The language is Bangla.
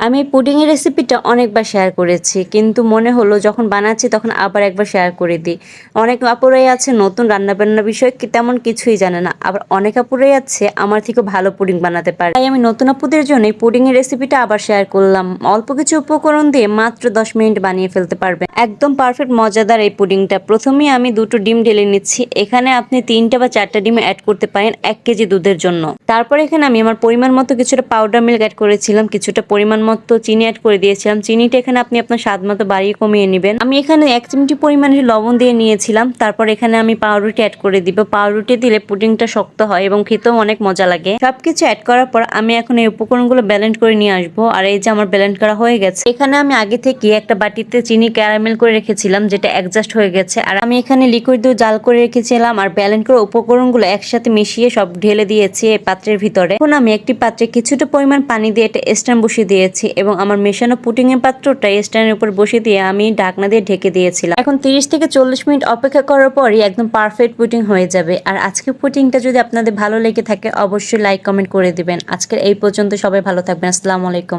আমি এই পুডিং এর রেসিপিটা অনেকবার শেয়ার করেছি, কিন্তু মনে হলো যখন বানাচ্ছি তখন আবার একবার শেয়ার করে দিই। অনেক আপুরাই আছে নতুন রান্নাবান্না বিষয়ে তেমন কিছুই জানে না, আবার অনেক আপুরাই আছে আমার থেকে ভালো পুডিং বানাতে পারে। তাই আমি নতুন আপুদের জন্য এই পুডিং এর রেসিপিটা আবার শেয়ার করলাম। অল্প কিছু উপকরণ দিয়ে মাত্র 10 মিনিট বানিয়ে ফেলতে পারবেন, একদম পারফেক্ট মজাদার এই পুডিংটা। প্রথমেই আমি 2টো ডিম ঢেলে নিচ্ছি। এখানে আপনি 3টা বা 4টা ডিম অ্যাড করতে পারেন 1 কেজি দুধের জন্য। তারপর এখানে আমি আমার পরিমাণ মতো কিছুটা পাউডার মিল্ক অ্যাড করেছিলাম, কিছুটা পরিমাণ মতো চিনি অ্যাড করে দিয়েছিলাম। চিনিটা এখানে আপনি আপনার স্বাদ মতো বাড়িয়ে কমিয়ে নেবেন। আমি এখানে 1 চিমটি পরিমাণে লবণ দিয়ে নিয়েছিলাম। তারপর এখানে আমি পাউরুটি অ্যাড করে দিব। পাউরুটি দিলে পুডিংটা শক্ত হয় এবং খেতেও অনেক মজা লাগে। সবকিছু অ্যাড করার পর আমি এখন এই উপকরণগুলো ব্লেন্ড করে নিয়ে আসবো। আর এই যে আমার ব্লেন্ড করা হয়ে গেছে। এখানে আমি আগে থেকে একটা বাটিতে চিনি ক্যারামেল করে রেখেছিলাম, যেটা অ্যাডজাস্ট হয়ে গেছে। আর আমি এখানে লিকুইড দিয়ে জাল করে রেখেছিলাম আর ব্লেন্ড করা উপকরণগুলো একসাথে মিশিয়ে সব ঢেলে দিয়েছি এই পাত্রের ভিতরে। এখন আমি একটি পাত্রে কিছুটা পরিমাণ পানি দিয়ে একটা স্ট্যান্ড বসিয়ে দিয়েছি এবং আমার মেশানো পুডিং এর পাত্রটা স্ট্যান্ডের উপর বসিয়ে দিয়ে আমি ঢাকনা দিয়ে ঢেকে দিয়েছিলাম। এখন 30 থেকে 40 মিনিট অপেক্ষা করার পরই একদম পারফেক্ট পুডিং হয়ে যাবে। আর আজকের পুডিংটা যদি আপনাদের ভালো লেগে থাকে অবশ্যই লাইক কমেন্ট করে দিবেন। আজকের এই পর্যন্ত, সবাই ভালো থাকবেন। আসসালামু আলাইকুম।